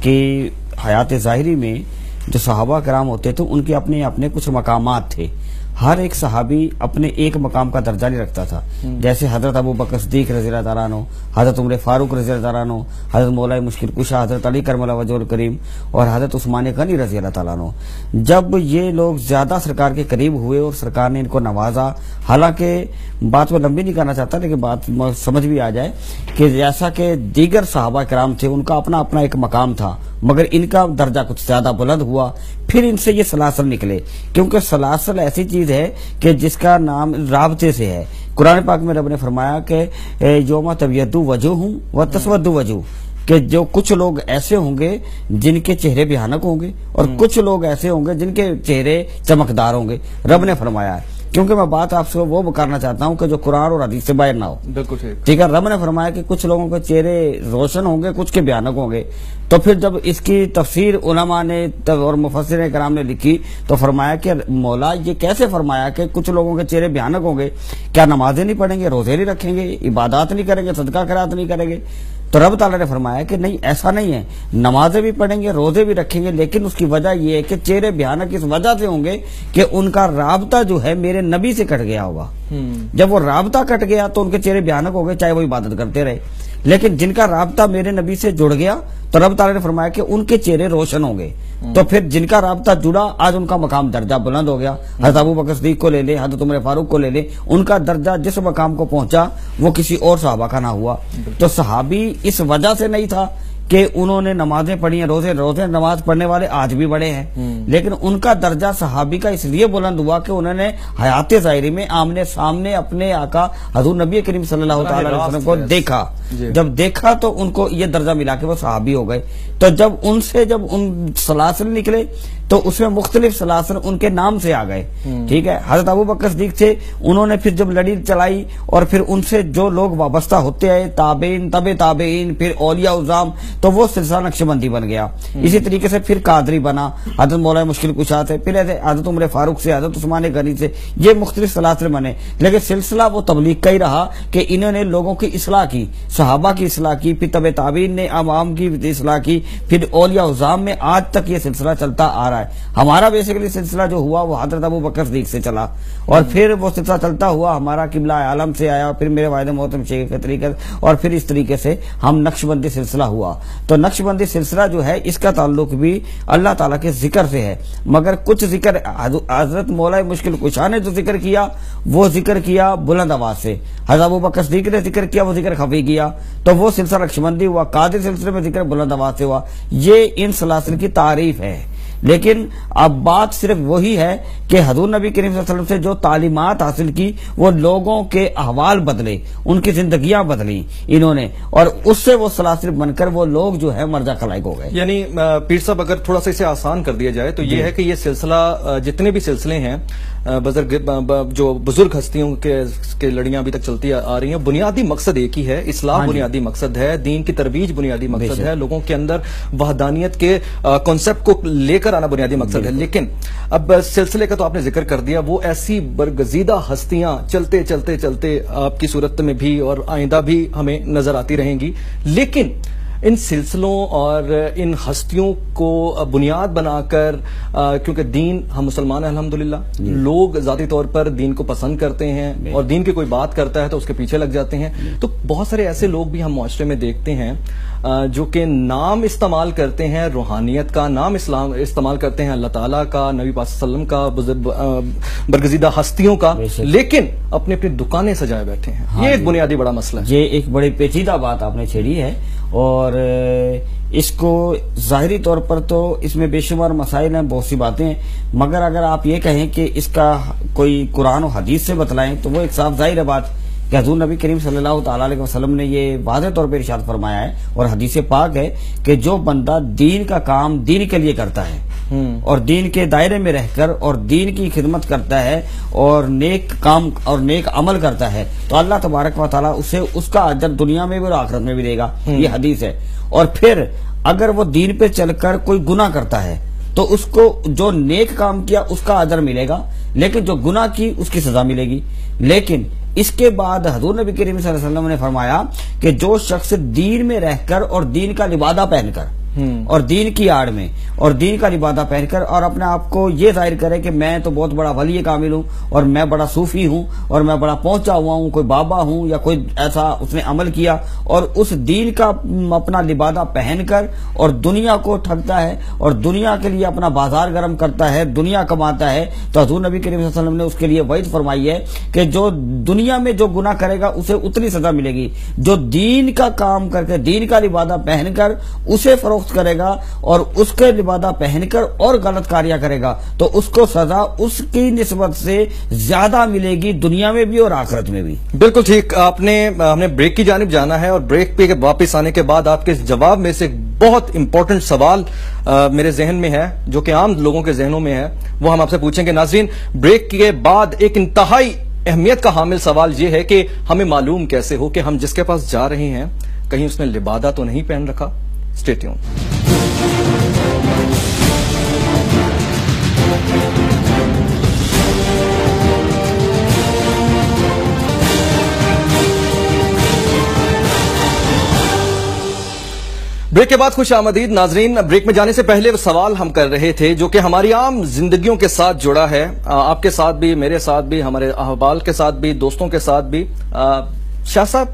کہ حیات ظاہری میں جو صحابہ کرام ہوتے تھے ان کے اپنے اپنے کچھ مقامات تھے. ہر ایک صحابی اپنے ایک مقام کا درجہ نہیں رکھتا تھا. جیسے حضرت ابو بکر صدیق رضی اللہ تعالیٰ عنہ، حضرت عمر فاروق رضی اللہ تعالیٰ عنہ، حضرت مولا مشکل کشا حضرت علی کرم اللہ وجہ الکریم اور حضرت عثمان غنی رضی اللہ تعالیٰ عنہ. جب یہ لوگ زیادہ سرکار کے قریب ہوئے اور سرکار نے ان کو نوازا، حالانکہ بات میں لمبی نہیں کرنا چاہتا لیکن بات سمجھ بھی آ جائے کہ جیسا کہ دیگر صحابہ کرام تھے ان کا اپنا اپنا ایک مقام تھا، مگر ان کا درجہ کچھ زیادہ بلند ہوا. پھر ان سے یہ سلاسل نکلے، کیونکہ سلاسل ایسی چیز ہے کہ جس کا نام رابطے سے ہے. قرآن پاک میں رب نے فرمایا کہ یوم تبیض وجوہ و تسود وجوہ، کہ جو کچھ لوگ ایسے ہوں گے جن کے چہرے بھیانک ہوں گے اور کچھ لوگ ایسے ہوں گے جن کے چہرے چمکدار ہوں گے. رب نے فرمایا ہے، کیونکہ میں بات آپ سے وہ کرنا چاہتا ہوں کہ جو قرآن اور حدیث سے باہر نہ ہو. بالکل ٹھیک ہے. رب نے فرمایا کہ کچھ لوگوں کے چہرے روشن ہوں گے، کچھ کے بھیانک ہوں گے. تو پھر جب اس کی تفسیر علماء نے اور مفسرین کرام نے لکھی تو فرمایا کہ مولا یہ کیسے فرمایا کہ کچھ لوگوں کے چہرے بھیانک ہوں گے؟ کیا نمازیں نہیں پڑھیں گے، روزے نہیں رکھیں گے، عبادات نہیں کریں گے، صدقہ خیرات نہیں کریں گے؟ تو رب تعالیٰ نے فرمایا کہ نہیں، ایسا نہیں ہے. نمازیں بھی پڑھیں گے، روزے بھی رکھیں گے، لیکن اس کی وجہ یہ ہے کہ چہرے بھیانک اس وجہ سے ہوں گے کہ ان کا رابطہ جو ہے میرے نبی سے کٹ گیا ہوگا. جب وہ رابطہ کٹ گیا تو ان کے چہرے بھیانک ہو گئے، چاہے وہ عبادت کرتے رہے. لیکن جن کا رابطہ میرے نبی سے جڑ گیا تو رب تعالیٰ نے فرمایا کہ ان کے چہرے روشن ہوں گے. تو پھر جن کا رابطہ جڑا آج ان کا مقام درجہ بلند ہو گیا. حضرت ابو بکر صدیق کو لے لے، حضرت عمر فاروق کو لے لے، ان کا درجہ جس مقام کو پہنچا وہ کسی اور صحابہ کا نہ ہوا. تو صحابی اس وجہ سے نہیں تھا کہ انہوں نے نمازیں پڑھی ہیں، روزے نماز پڑھنے والے آج بھی بڑے ہیں، لیکن ان کا درجہ صحابی کا اس لیے بلند ہوا کہ انہوں نے حیات ظاہری میں آمنے سامنے اپنے آقا حضور نبی کریم صلی اللہ تعالی علیہ وسلم کو دیکھا. جب دیکھا تو ان کو یہ درجہ ملا کہ وہ صحابی ہو گئے. تو جب ان سے ان سلاسل نکلے تو اس میں مختلف سلاسل ان کے نام سے آ گئے. ٹھیک ہے. حضرت ابو بکر صدیق تھے، انہوں نے پھر جب لڑی چلائی اور پھر ان سے جو لوگ وابستہ ہوتے آئے، تابعین، تبع تابعین، پھر اولیاء عظام، تو وہ سلسلہ نقشبندی بن گیا. اسی طریقے سے پھر قادری بنا، حضرت مولا مشکل کشا سے، پھر حضرت عمر فاروق سے، حضرت عثمان غنی سے، یہ مختلف سلاسل بنے. لیکن سلسلہ وہ تبلیغ کا ہی رہا کہ انہوں نے لوگوں کی اصلاح کی، صحابہ کی اصلاح کی، پھر تبع تابعین نے عوام کی اصلاح کی، پھر اولیاء عظام میں آج تک یہ سلسلہ چلتا آ رہا ہے. ہمارا بیسیکلی سلسلہ جو ہوا وہ حضرت ابو بکر صدیق سے چلا اور پھر وہ سلسلہ چلتا ہوا ہمارا قبلہ عالم سے آیا، پھر میرے والد محترم شیخ کے طریقے اور پھر اس طریقے سے ہم نقشبندی سلسلہ ہوا. تو نقشبندی سلسلہ جو ہے اس کا تعلق بھی اللہ تعالیٰ کے ذکر سے ہے، مگر کچھ ذکر حضرت مولا مشکل کشا نے جو ذکر کیا وہ ذکر کیا بلند آواز سے، حضرت ابو بکر صدیق نے ذکر کیا وہ ذکر خفی کیا، تو وہ سلسلہ نقشبندی ہوا. قادری سلسلے میں ذکر بلند آواز سے ہوا. یہ ان سلاسل کی تعریف ہے. لیکن اب بات صرف وہی ہے کہ حضور نبی کریم صلی اللہ علیہ وسلم سے جو تعلیمات حاصل کی وہ لوگوں کے احوال بدلے، ان کی زندگیاں بدلی انہوں نے، اور اس سے وہ سلاسل بن کر وہ لوگ جو ہے مرجع خلائق ہو گئے. یعنی پیر صاحب اگر تھوڑا سا اسے آسان کر دیا جائے تو یہ ہے کہ یہ سلسلہ جتنے بھی سلسلے ہیں جو بزرگ ہستیوں کے لڑیاں ابھی تک چلتی آ رہی ہیں، بنیادی مقصد ایک ہی ہے، اصلاح بنیادی مقصد ہے، دین کی ترویج بنیادی مقصد ہے، لوگوں کے اندر وحدانیت کے کانسیپٹ کو لے کر آنا بنیادی مقصد ہے. لیکن اب سلسلے کا تو آپ نے ذکر کر دیا، وہ ایسی برگزیدہ ہستیاں چلتے چلتے چلتے آپ کی صورت میں بھی اور آئندہ بھی ہمیں نظر آتی رہیں گی. لیکن ان سلسلوں اور ان ہستیوں کو بنیاد بنا کر، کیونکہ دین، ہم مسلمان ہیں الحمدللہ، لوگ ذاتی طور پر دین کو پسند کرتے ہیں اور دین کی کوئی بات کرتا ہے تو اس کے پیچھے لگ جاتے ہیں. تو بہت سارے ایسے لوگ بھی ہم معاشرے میں دیکھتے ہیں جو کہ نام استعمال کرتے ہیں روحانیت کا، نام استعمال کرتے ہیں اللہ تعالیٰ کا، نبی پاک صلی اللہ علیہ وسلم کا، برگزیدہ ہستیوں کا، لیکن اپنی اپنی دکانیں سجائے بیٹھے ہیں. یہ ایک بنیادی بڑا مسئلہ ہے. یہ ایک بڑی پیچیدہ بات آپ نے چھیڑی ہے، اور اس کو ظاہری طور پر تو اس میں بے شمار مسائل ہیں، بہت سی باتیں ہیں، مگر اگر آپ یہ کہیں کہ اس کا کوئی قرآن و حدیث سے بتلائیں تو وہ ایک صاف ظاہر ہے بات کہ حضور نبی کریم صلی اللہ تعالی علیہ وسلم نے یہ واضح طور پر ارشاد فرمایا ہے اور حدیث پاک ہے کہ جو بندہ دین کا کام دین کے لیے کرتا ہے اور دین کے دائرے میں رہ کر اور دین کی خدمت کرتا ہے اور نیک کام اور نیک عمل کرتا ہے تو اللہ تبارک و تعالیٰ اسے اس کا اجر دنیا میں بھی اور آخرت میں بھی دے گا. یہ حدیث ہے. اور پھر اگر وہ دین پہ چل کر کوئی گناہ کرتا ہے تو اس کو جو نیک کام کیا اس کا اجر ملے گا، لیکن جو گناہ کی اس کی سزا ملے گی. لیکن اس کے بعد حضور نبی کریم صلی اللہ علیہ وسلم نے فرمایا کہ جو شخص دین میں رہ کر اور دین کا لبادہ پہن کر اور دین کی آڑ میں اور دین کا لبادہ پہن کر اور اپنے آپ کو یہ ظاہر کرے کہ میں تو بہت بڑا ولی کامل ہوں اور میں بڑا صوفی ہوں اور میں بڑا پہنچا ہوا ہوں، کوئی بابا ہوں یا کوئی ایسا اس نے عمل کیا اور اس دین کا اپنا لبادہ پہن کر اور دنیا کو ٹھگتا ہے اور دنیا کے لیے اپنا بازار گرم کرتا ہے، دنیا کماتا ہے، تو حضور نبی کریم صلی اللہ علیہ وسلم نے اس کے لیے وعید فرمائی ہے کہ جو دنیا میں جو گناہ کرے گا اسے اتنی سزا ملے گی، جو دین کا کام کر کے دین کا لبادہ پہن کر اسے فروخت کرے گا اور اس کے لبادہ پہن کر اور غلط کاریاں کرے گا تو اس کو سزا اس کی نسبت سے زیادہ ملے گی، دنیا میں بھی اور آخرت میں بھی۔ بالکل ٹھیک، ہم نے بریک کی جانب جانا ہے اور بریک پہ واپس آنے کے بعد آپ کے جواب میں سے ایک بہت امپورٹنٹ سوال میرے ذہن میں ہے جو کہ عام لوگوں کے ذہنوں میں ہے، وہ ہم آپ سے پوچھیں گے۔ ناظرین، بریک کے بعد ایک انتہائی اہمیت کا حامل سوال یہ ہے کہ ہمیں معلوم کیسے ہو کہ ہم جس کے پاس جا رہے ہیں کہیں اس نے لبادہ تو نہیں پہن رکھا؟ Stay tune. بریک کے بعد خوش آمدید ناظرین۔ بریک میں جانے سے پہلے وہ سوال ہم کر رہے تھے جو کہ ہماری عام زندگیوں کے ساتھ جڑا ہے، آپ کے ساتھ بھی، میرے ساتھ بھی، ہمارے احباب کے ساتھ بھی، دوستوں کے ساتھ بھی۔ شاہ صاحب،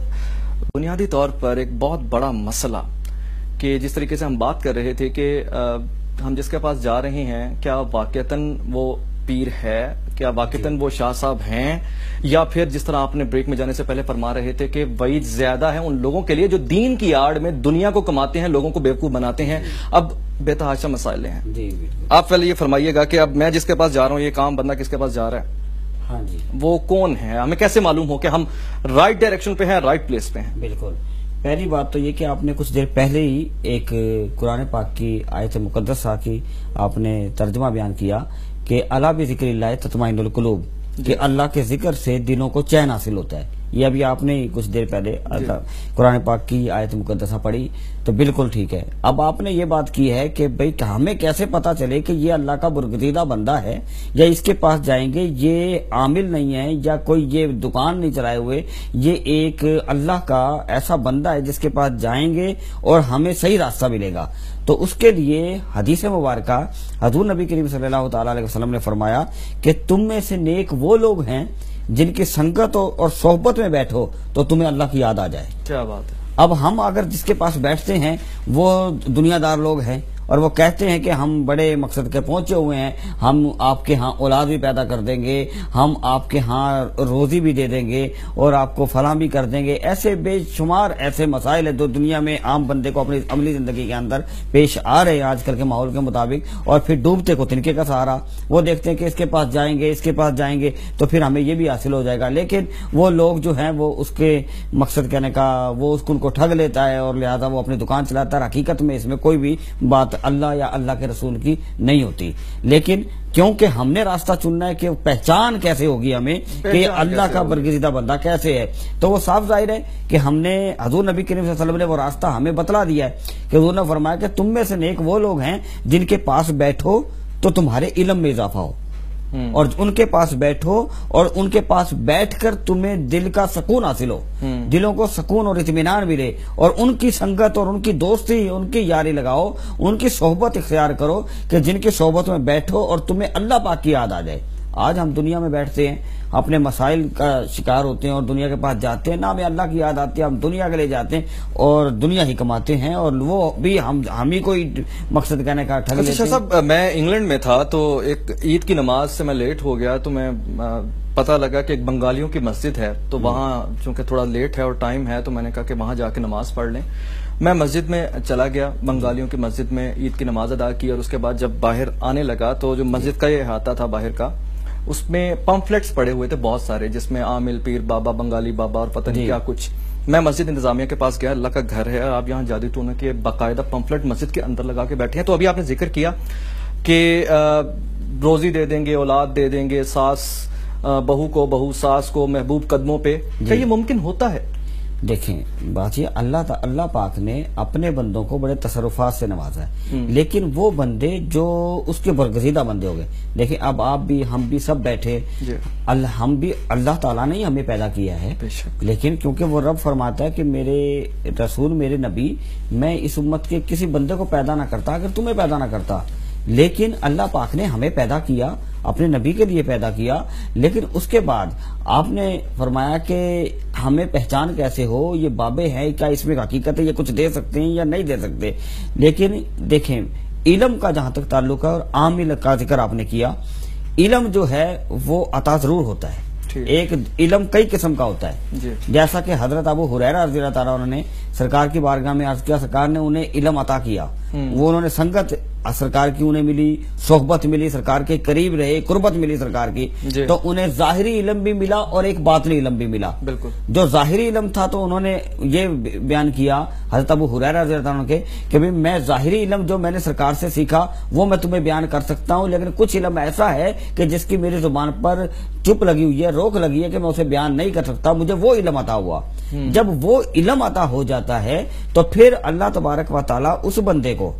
بنیادی طور پر ایک بہت بڑا مسئلہ کہ جس طریقے سے ہم بات کر رہے تھے کہ ہم جس کے پاس جا رہے ہیں کیا واقعتاً وہ پیر ہے، کیا واقعتاً وہ شاہ صاحب ہیں، یا پھر جس طرح آپ نے بریک میں جانے سے پہلے فرما رہے تھے کہ وعید زیادہ ہے ان لوگوں کے لیے جو دین کی آڑ میں دنیا کو کماتے ہیں، لوگوں کو بیوقوف بناتے ہیں۔ اب بے تحاشا مسائل ہیں، آپ پہلے یہ فرمائیے گا کہ اب میں جس کے پاس جا رہا ہوں، یہ کام بندہ کس کے پاس جا رہا ہے؟ ہاں جی، وہ کون ہے؟ ہمیں کیسے معلوم ہو کہ ہم رائٹ ڈائریکشن پہ ہیں، رائٹ پلیس پہ ہیں؟ بالکل، پہلی بات تو یہ کہ آپ نے کچھ دیر پہلے ہی ایک قرآن پاک کی آیت مقدسہ کی آپ نے ترجمہ بیان کیا کہ الا بذکر اللہ تطمئن القلوب، کہ اللہ کے ذکر سے دلوں کو چین حاصل ہوتا ہے۔ یہ ابھی آپ نے کچھ دیر پہلے قرآن پاک کی آیت مقدسہ پڑھی تو بالکل ٹھیک ہے۔ اب آپ نے یہ بات کی ہے کہ بھئی ہمیں کیسے پتا چلے کہ یہ اللہ کا برگزیدہ بندہ ہے یا اس کے پاس جائیں گے یہ عامل نہیں ہے یا کوئی یہ دکان نہیں چلائے ہوئے، یہ ایک اللہ کا ایسا بندہ ہے جس کے پاس جائیں گے اور ہمیں صحیح راستہ ملے گا۔ تو اس کے لیے حدیث مبارکہ حضور نبی کریم صلی اللہ تعالی علیہ وسلم نے فرمایا کہ تم میں سے نیک وہ لوگ ہیں جن کی سنگت اور صحبت میں بیٹھو تو تمہیں اللہ کی یاد آ جائے۔ کیا بات ہے! اب ہم اگر جس کے پاس بیٹھتے ہیں وہ دنیا دار لوگ ہیں اور وہ کہتے ہیں کہ ہم بڑے مقصد کے پہنچے ہوئے ہیں، ہم آپ کے ہاں اولاد بھی پیدا کر دیں گے، ہم آپ کے ہاں روزی بھی دے دیں گے اور آپ کو فلاں بھی کر دیں گے، ایسے بے شمار ایسے مسائل ہیں جو دنیا میں عام بندے کو اپنی عملی زندگی کے اندر پیش آ رہے ہیں آج کل کے ماحول کے مطابق، اور پھر ڈوبتے کو تنکے کا سہارا۔ وہ دیکھتے ہیں کہ اس کے پاس جائیں گے، اس کے پاس جائیں گے تو پھر ہمیں یہ بھی حاصل ہو جائے گا، لیکن وہ لوگ جو ہیں وہ اس کے مقصد کہنے کا وہ اس کو ٹھگ لیتا ہے اور لہذا وہ اپنی دکان چلاتا ہے۔ حقیقت میں اس میں کوئی بھی بات اللہ یا اللہ کے رسول کی نہیں ہوتی، لیکن کیونکہ ہم نے راستہ چننا ہے کہ پہچان کیسے ہوگی ہمیں کہ اللہ کا برگزیدہ بندہ کیسے ہے، تو وہ صاف ظاہر ہے کہ ہم نے حضور نبی کریم صلی اللہ علیہ وسلم نے وہ راستہ ہمیں بتلا دیا ہے کہ حضور نے فرمایا کہ تم میں سے نیک وہ لوگ ہیں جن کے پاس بیٹھو تو تمہارے علم میں اضافہ ہو، اور ان کے پاس بیٹھو اور ان کے پاس بیٹھ کر تمہیں دل کا سکون حاصل ہو، دلوں کو سکون اور اطمینان ملے، اور ان کی سنگت اور ان کی دوستی، ان کی یاری لگاؤ، ان کی صحبت اختیار کرو کہ جن کی صحبت میں بیٹھو اور تمہیں اللہ پاک کی یاد آ جائے۔ آج ہم دنیا میں بیٹھتے ہیں، اپنے مسائل کا شکار ہوتے ہیں اور دنیا کے پاس جاتے ہیں، نہ ہمیں اللہ کی یاد آتی ہے، ہم دنیا کے لیے جاتے ہیں اور دنیا ہی کماتے ہیں، اور وہ بھی ہم ہی کوئی مقصد کہنے کا ٹھگ لیتے ہیں۔ صاحب، میں انگلینڈ میں تھا تو ایک عید کی نماز سے میں لیٹ ہو گیا تو میں پتہ لگا کہ ایک بنگالیوں کی مسجد ہے، تو وہاں چونکہ تھوڑا لیٹ ہے اور ٹائم ہے تو میں نے کہا کہ وہاں جا کے نماز پڑھ لیں۔ میں مسجد میں چلا گیا، بنگالیوں کی مسجد میں عید کی نماز ادا کی، اور اس کے بعد جب باہر آنے لگا تو جو مسجد کا یہ احاطہ تھا باہر کا، اس میں پمفلیٹس پڑے ہوئے تھے بہت سارے، جس میں عامل پیر بابا، بنگالی بابا اور پتہ نہیں کیا کچھ۔ میں مسجد انتظامیہ کے پاس گیا، اللہ کا گھر ہے، آپ یہاں جادو ٹونے کے باقاعدہ پمفلیٹ مسجد کے اندر لگا کے بیٹھے ہیں۔ تو ابھی آپ نے ذکر کیا کہ روزی دے دیں گے، اولاد دے دیں گے، ساس بہو کو، بہو ساس کو، محبوب قدموں پہ، کیا یہ ممکن ہوتا ہے؟ دیکھیں بات یہ اللہ پاک نے اپنے بندوں کو بڑے تصرفات سے نوازا ہے، لیکن وہ بندے جو اس کے برگزیدہ بندے ہو گئے. دیکھیں اب آپ بھی ہم بھی سب بیٹھے، ہم بھی اللہ تعالیٰ نے ہی ہمیں پیدا کیا ہے، لیکن کیونکہ وہ رب فرماتا ہے کہ میرے رسول میرے نبی میں اس امت کے کسی بندے کو پیدا نہ کرتا اگر تمہیں پیدا نہ کرتا. لیکن اللہ پاک نے ہمیں پیدا کیا، اپنے نبی کے لیے پیدا کیا، لیکن اس کے بعد آپ نے فرمایا کہ ہمیں پہچان کیسے ہو، یہ بابے ہیں کیا اس میں حقیقت ہے، یہ کچھ دے سکتے ہیں یا نہیں دے سکتے. لیکن دیکھیں علم کا جہاں تک تعلق ہے اور عام علم کا ذکر آپ نے کیا، علم جو ہے وہ عطا ضرور ہوتا ہے، ایک علم کئی قسم کا ہوتا ہے. جیسا کہ حضرت ابو ہریرہ رضی اللہ تعالیٰ نے سرکار کی بارگاہ میں عرض کیا، سرکار نے انہیں علم عطا کیا، وہ انہوں نے سنگت سرکار کی انہیں ملی، صحبت ملی، سرکار کے قریب رہے، قربت ملی سرکار کی، تو انہیں ظاہری علم بھی ملا اور ایک باطنی علم بھی ملا. بالکل جو ظاہری علم تھا تو انہوں نے یہ بیان کیا حضرت ابو ہریرہ رضی اللہ عنہ کے کہ میں ظاہری علم جو میں نے سرکار سے سیکھا وہ میں تمہیں بیان کر سکتا ہوں، لیکن کچھ علم ایسا ہے کہ جس کی میری زبان پر چپ لگی ہوئی ہے، روک لگی ہے کہ میں اسے بیان نہیں کر سکتا، مجھے وہ علم عطا ہوا. جب وہ علم عطا ہو جاتا ہے تو پھر اللہ تبارک و تعالیٰ اس بندے کو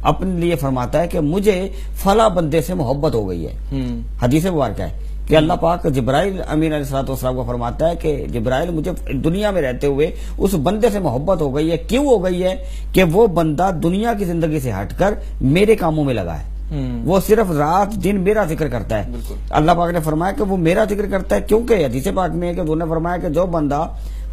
اپنے لیے فرماتا ہے کہ مجھے فلاں بندے سے محبت ہو گئی ہے. حدیث مبارکہ ہے کہ اللہ پاک جبرائیل امین علیہ الصلوۃ والسلام کو فرماتا ہے کہ جبرائیل مجھے دنیا میں رہتے ہوئے اس بندے سے محبت ہو گئی ہے. کیوں ہو گئی ہے؟ کہ وہ بندہ دنیا کی زندگی سے ہٹ کر میرے کاموں میں لگا ہے، وہ صرف رات دن میرا ذکر کرتا ہے. اللہ پاک نے فرمایا کہ وہ میرا ذکر کرتا ہے، کیونکہ حدیث پاک میں ہے کہ انہوں نے فرمایا کہ جو بندہ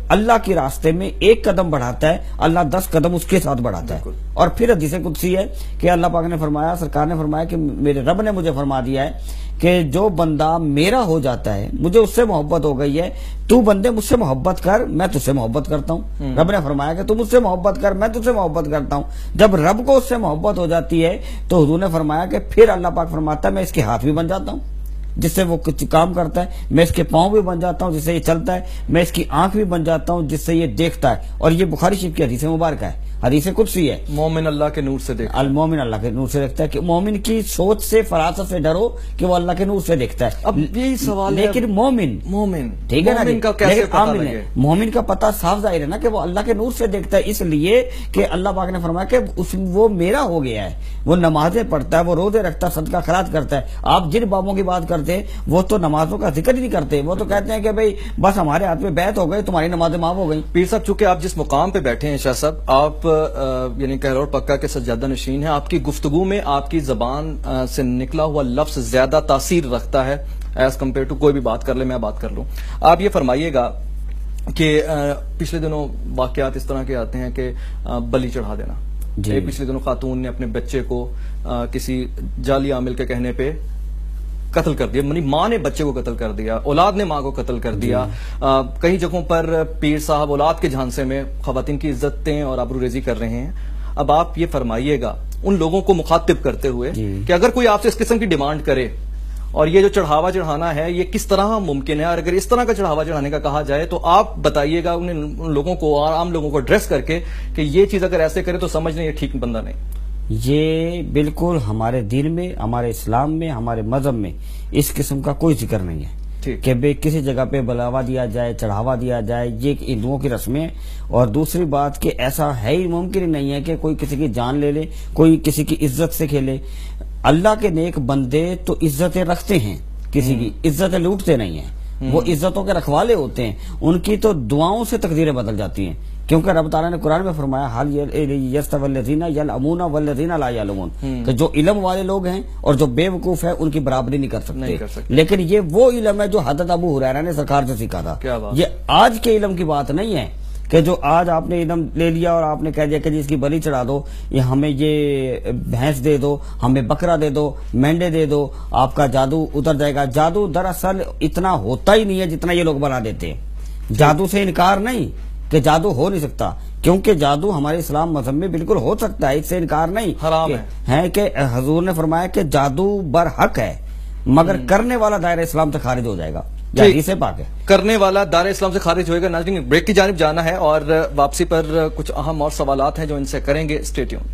اللہ کے راستے میں ایک قدم بڑھاتا ہے اللہ 10 قدم اس کے ساتھ بڑھاتا ہے. اور پھر حدیث قدسی ہے کہ اللہ پاک نے فرمایا، سرکار نے فرمایا کہ میرے رب نے مجھے فرما دیا ہے کہ جو بندہ میرا ہو جاتا ہے مجھے اس سے محبت ہو گئی ہے، تو بندے مجھ سے محبت کر میں تجھ سے محبت کرتا ہوں. رب نے فرمایا کہ تو مجھ سے محبت کر میں تجھ سے محبت کرتا ہوں. جب رب کو اس سے محبت ہو جاتی ہے تو حضور نے فرمایا کہ پھر اللہ پاک فرماتا ہے میں اس کے ہاتھ بھی بن جاتا ہوں جس سے وہ کچھ کام کرتا ہے، میں اس کے پاؤں بھی بن جاتا ہوں جس سے یہ چلتا ہے، میں اس کی آنکھ بھی بن جاتا ہوں جس سے یہ دیکھتا ہے. اور یہ بخاری شریف کی حدیث مبارکہ ہے، حدیث قدسی ہے. مومن اللہ کے نور سے دیکھتا ہے، المومن اللہ کے نور سے دیکھتا ہے. کہ مومن کی سوچ سے فراست سے ڈرو کہ وہ اللہ کے نور سے دیکھتا ہے. اب یہی سوال ہے، لیکن مومن ٹھیک ہے نا، مومن کا کیسے پتہ لگے؟ مومن کا پتہ صاف ظاہر ہے نا کہ وہ اللہ کے نور سے دیکھتا ہے، اس لیے کہ اللہ پاک نے فرمایا کہ وہ میرا ہو گیا ہے، وہ نمازیں پڑھتا ہے، وہ روزے رکھتا ہے، صدقہ خیرات کرتا ہے. آپ جن بابوں کی بات کرتے ہیں وہ تو نمازوں کا ذکر ہی نہیں کرتے، وہ تو کہتے ہیں کہ بھئی بس ہمارے ہاتھ میں بیعت ہو گئی، تمہاری نمازیں معاف ہو گئی. پیر صاحب چونکہ آپ جس مقام پہ بیٹھے ہیں شاہ صاحب، آپ یعنی کہلوڑ پکا کے سجادہ نشین ہیں، آپ کی گفتگو میں آپ کی زبان سے نکلا ہوا لفظ زیادہ تاثیر رکھتا ہے ایز کمپیئر ٹو کوئی بھی بات کر لے، میں بات کر لوں. آپ یہ فرمائیے گا کہ پچھلے دنوں واقعات اس طرح کے آتے ہیں کہ بلی چڑھا دینا. پچھلے دنوں خاتون نے اپنے بچے کو کسی جعلی عامل کے کہنے پہ قتل کر دیا، یعنی ماں نے بچے کو قتل کر دیا، اولاد نے ماں کو قتل کر دیا. کئی جگہوں پر پیر صاحب اولاد کے جھانسے میں خواتین کی عزتیں اور آبرو ریزی کر رہے ہیں. اب آپ یہ فرمائیے گا ان لوگوں کو مخاطب کرتے ہوئے کہ اگر کوئی آپ سے اس قسم کی ڈیمانڈ کرے اور یہ جو چڑھاوا چڑھانا ہے یہ کس طرح ممکن ہے، اور اگر اس طرح کا چڑھاوا چڑھانے کا کہا جائے تو آپ بتائیے گا ان لوگوں کو اور عام لوگوں کو ایڈریس کر کے کہ یہ چیز اگر ایسے کرے تو سمجھ لیں یہ ٹھیک بندہ نہیں. یہ بالکل ہمارے دین میں، ہمارے اسلام میں، ہمارے مذہب میں اس قسم کا کوئی ذکر نہیں ہے کہ بے کسی جگہ پہ بلاوا دیا جائے، چڑھاوا دیا جائے. یہ ہندوؤں کی رسمیں. اور دوسری بات کہ ایسا ہے ہی ممکن ہی نہیں ہے کہ کوئی کسی کی جان لے لے، کوئی کسی کی عزت سے کھیلے. اللہ کے نیک بندے تو عزتیں رکھتے ہیں، کسی کی عزتیں لوٹتے نہیں ہیں، وہ عزتوں کے رکھوالے ہوتے ہیں. ان کی تو دعاؤں سے تقدیریں بدل جاتی ہیں، کیونکہ رب تعالیٰ نے قرآن میں فرمایا حال یستوی الذین یعلمون والذین لا یعلمون، کہ جو علم والے لوگ ہیں اور جو بے وقوف ہے ان کی برابری نہیں کر سکتے. لیکن یہ وہ علم ہے جو حضرت ابو ہریرہ نے سرکار سے سیکھا تھا. یہ آج کے علم کی بات نہیں ہے کہ جو آج آپ نے علم لے لیا اور آپ نے کہہ دیا کہ جی اس کی بلی چڑھا دو، یہ ہمیں یہ بھینس دے دو، ہمیں بکرا دے دو، مینڈے دے دو، آپ کا جادو اتر جائے گا. جادو دراصل اتنا ہوتا ہی نہیں ہے جتنا یہ لوگ بنا دیتے ہیں. جادو سے انکار نہیں کہ جادو ہو نہیں سکتا، کیونکہ جادو ہمارے اسلام مذہب میں بالکل ہو سکتا ہے، اس سے انکار نہیں. حرام ہے کہ حضور نے فرمایا کہ جادو برحق ہے مگر کرنے والا دائرہ اسلام سے خارج ہو جائے گا. سے پاک ہے، کرنے والا دائرہ اسلام سے خارج ہوئے گا. ناظرین بریک کی جانب جانا ہے اور واپسی پر کچھ اہم اور سوالات ہیں جو ان سے کریں گے. Stay tune.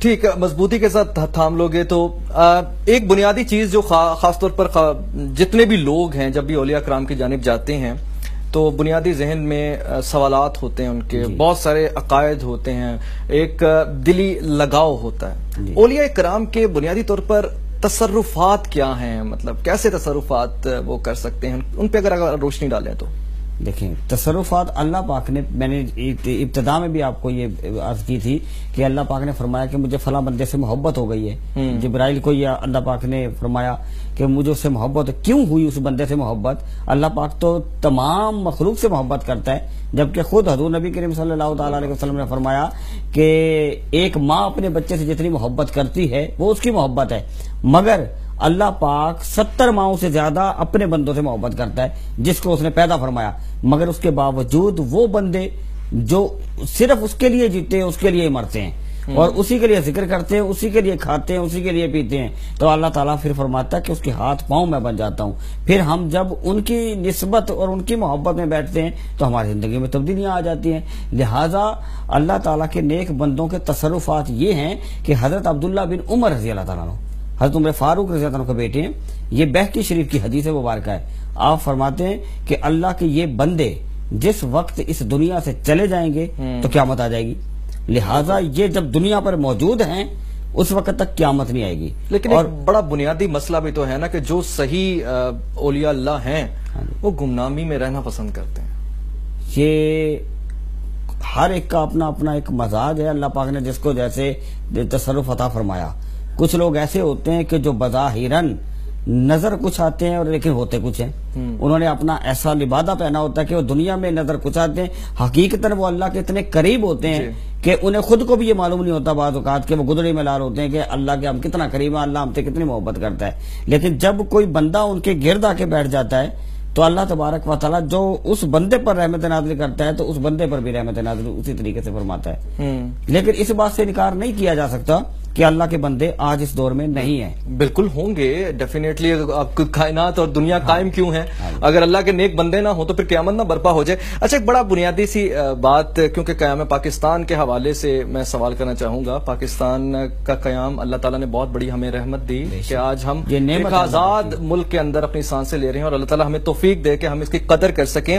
ٹھیک ہے، مضبوطی کے ساتھ تھام لوگے تو ایک بنیادی چیز جو خاص طور پر جتنے بھی لوگ ہیں جب بھی اولیاء کرام کی جانب جاتے ہیں تو بنیادی ذہن میں سوالات ہوتے ہیں، ان کے بہت سارے عقائد ہوتے ہیں، ایک دلی لگاؤ ہوتا ہے۔ اولیاء کرام کے بنیادی طور پر تصرفات کیا ہیں، مطلب کیسے تصرفات وہ کر سکتے ہیں، ان پہ اگر روشنی ڈالیں تو؟ دیکھیں، تصرفات اللہ پاک نے، میں نے ابتدا میں بھی آپ کو یہ عرض کی تھی کہ اللہ پاک نے فرمایا کہ مجھے فلاں بندے سے محبت ہو گئی ہے۔ جبرائیل کو یہ اللہ پاک نے فرمایا کہ مجھے اس سے محبت، کیوں ہوئی اس بندے سے محبت؟ اللہ پاک تو تمام مخلوق سے محبت کرتا ہے، جبکہ خود حضور نبی کریم صلی اللہ تعالی علیہ وسلم نے فرمایا کہ ایک ماں اپنے بچے سے جتنی محبت کرتی ہے وہ اس کی محبت ہے، مگر اللہ پاک 70 ماؤں سے زیادہ اپنے بندوں سے محبت کرتا ہے جس کو اس نے پیدا فرمایا، مگر اس کے باوجود وہ بندے جو صرف اس کے لیے جیتے ہیں، اس کے لیے مرتے ہیں اور اسی کے لیے ذکر کرتے ہیں، اسی کے لیے کھاتے ہیں، اسی کے لیے پیتے ہیں، تو اللہ تعالیٰ پھر فرماتا ہے کہ اس کے ہاتھ پاؤں میں بن جاتا ہوں۔ پھر ہم جب ان کی نسبت اور ان کی محبت میں بیٹھتے ہیں تو ہماری زندگی میں تبدیلیاں آ جاتی ہیں۔ لہٰذا اللہ تعالیٰ کے نیک بندوں کے تصرفات یہ ہیں کہ حضرت عبداللہ بن عمر رضی اللہ تعالیٰ عنہ، حضرت عمر فاروق رضی اللہ عنہ کے بیٹے ہیں، یہ بہقی شریف کی حدیث مبارکہ ہے، آپ فرماتے ہیں کہ اللہ کے یہ بندے جس وقت اس دنیا سے چلے جائیں گے تو قیامت آ جائے گی، لہٰذا یہ جب دنیا پر موجود ہیں اس وقت تک قیامت نہیں آئے گی۔ لیکن ایک بڑا بنیادی مسئلہ بھی تو ہے نا کہ جو صحیح اولیاء اللہ ہیں وہ گمنامی میں رہنا پسند کرتے ہیں۔ یہ ہر ایک کا اپنا اپنا ایک مزاج ہے، اللہ پاک نے جس کو جیسے تصرف عطا فرمایا۔ کچھ لوگ ایسے ہوتے ہیں کہ جو بظاہراً نظر کچھ آتے ہیں اور لیکن ہوتے کچھ ہیں، انہوں نے اپنا ایسا لبادہ پہنا ہوتا ہے کہ وہ دنیا میں نظر کچھ آتے ہیں، حقیقتاً وہ اللہ کے اتنے قریب ہوتے ہیں کہ انہیں خود کو بھی یہ معلوم نہیں ہوتا بعض اوقات کہ وہ گدڑی میں لال ہوتے ہیں کہ اللہ کے ہم کتنا قریب ہیں، اللہ ہم سے کتنی محبت کرتا ہے۔ لیکن جب کوئی بندہ ان کے گرد آ کے بیٹھ جاتا ہے تو اللہ تبارک و تعالیٰ جو اس بندے پر رحمت نازل کرتا ہے تو اس بندے پر بھی رحمت نازل اسی طریقے سے فرماتا ہے۔ لیکن اس بات سے انکار نہیں کیا جا سکتا کہ اللہ کے بندے آج اس دور میں نہیں ہیں، بالکل ہوں گے ڈیفینیٹلی۔ کائنات اور دنیا قائم کیوں ہیں؟ اگر اللہ کے نیک بندے نہ ہو تو پھر قیامت نہ برپا ہو جائے۔ اچھا، ایک بڑا بنیادی سی بات، کیونکہ قیام پاکستان کے حوالے سے میں سوال کرنا چاہوں گا۔ پاکستان کا قیام اللہ تعالیٰ نے بہت بڑی ہمیں رحمت دی کہ آج ہم ایک آزاد ملک کے اندر اپنی سانسیں لے رہے ہیں، اور اللہ تعالیٰ ہمیں توفیق دے کہ ہم اس کی قدر کر سکیں۔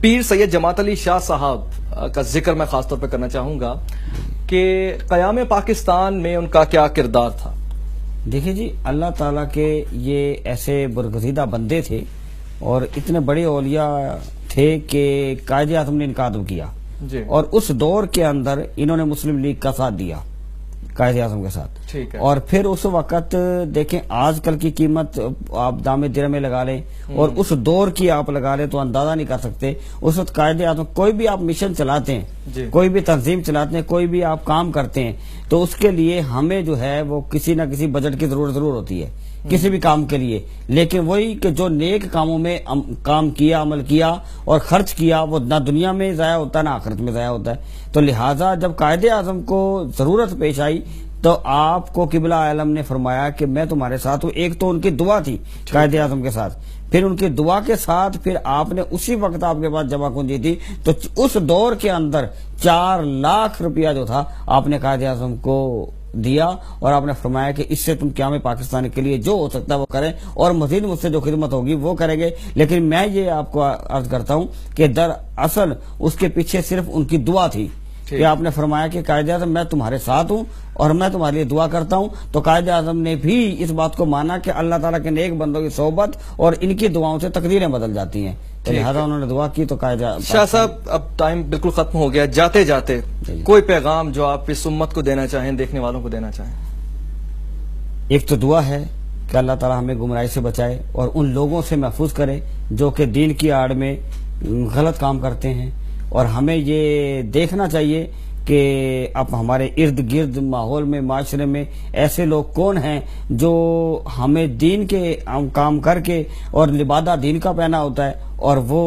پیر سید جماعت علی شاہ صاحب کا ذکر میں خاص طور پہ کرنا چاہوں گا کہ قیام پاکستان میں ان کا کیا کردار تھا؟ دیکھیں جی، اللہ تعالیٰ کے یہ ایسے برگزیدہ بندے تھے اور اتنے بڑے اولیاء تھے کہ قائد اعظم نے ان کا ادب کیا، اور اس دور کے اندر انہوں نے مسلم لیگ کا ساتھ دیا قائد اعظم کے ساتھ، اور پھر اس وقت دیکھیں آج کل کی قیمت آپ دام درہم میں لگا لیں اور اس دور کی آپ لگا لیں تو اندازہ نہیں کر سکتے۔ اس وقت قائد اعظم، کوئی بھی آپ مشن چلاتے ہیں، کوئی بھی تنظیم چلاتے ہیں، کوئی بھی آپ کام کرتے ہیں تو اس کے لیے ہمیں جو ہے وہ کسی نہ کسی بجٹ کی ضرورت ضرور ہوتی ہے کسی بھی کام کے لیے، لیکن وہی کہ جو نیک کاموں میں کام کیا، عمل کیا اور خرچ کیا، وہ نہ دنیا میں ضائع ہوتا ہے نہ آخرت میں ضائع ہوتا ہے۔ تو لہٰذا جب قائد اعظم کو ضرورت پیش آئی تو آپ کو قبلہ عالم نے فرمایا کہ میں تمہارے ساتھ ہوں۔ ایک تو ان کی دعا تھی قائد اعظم کے ساتھ، پھر ان کی دعا کے ساتھ پھر آپ نے اسی وقت آپ کے پاس جمع کنجی تھی، تو اس دور کے اندر 4 لاکھ روپیہ جو تھا آپ نے قائد اعظم کو دیا، اور آپ نے فرمایا کہ اس سے تم قیام پاکستان کے لیے جو ہو سکتا ہے وہ کریں، اور مزید مجھ سے جو خدمت ہوگی وہ کریں گے۔ لیکن میں یہ آپ کو عرض کرتا ہوں کہ دراصل اس کے پیچھے صرف ان کی دعا تھی کہ آپ نے فرمایا کہ قائد اعظم میں تمہارے ساتھ ہوں اور میں تمہارے لیے دعا کرتا ہوں، تو قائد اعظم نے بھی اس بات کو مانا کہ اللہ تعالیٰ کے نیک بندوں کی صحبت اور ان کی دعاؤں سے تقدیریں بدل جاتی ہیں، تو لہٰذا انہوں نے دعا کی۔ تو قائد شاہ صاحب، اب ٹائم بالکل ختم ہو گیا، جاتے جاتے کوئی پیغام جو آپ اس امت کو دینا چاہیں، دیکھنے والوں کو دینا چاہیں؟ ایک تو دعا ہے کہ اللہ تعالیٰ ہمیں گمراہی سے بچائے اور ان لوگوں سے محفوظ کرے جو کہ دین کی آڑ میں غلط کام کرتے ہیں، اور ہمیں یہ دیکھنا چاہیے کہ اب ہمارے ارد گرد ماحول میں، معاشرے میں ایسے لوگ کون ہیں جو ہمیں دین کے کام کر کے اور لبادہ دین کا پہنا ہوتا ہے اور وہ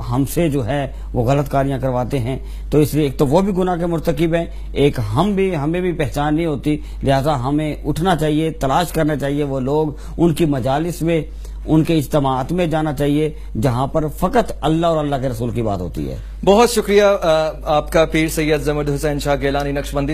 ہم سے جو ہے وہ غلط کاریاں کرواتے ہیں۔ تو اس لیے ایک تو وہ بھی گناہ کے مرتکب ہیں، ایک ہمیں بھی پہچان نہیں ہوتی، لہٰذا ہمیں اٹھنا چاہیے، تلاش کرنا چاہیے وہ لوگ، ان کی مجالس میں، ان کے اجتماعات میں جانا چاہیے جہاں پر فقط اللہ اور اللہ کے رسول کی بات ہوتی ہے۔ بہت شکریہ آپ کا پیر سید ضمیر حسین شاہ گیلانی نقشبندی۔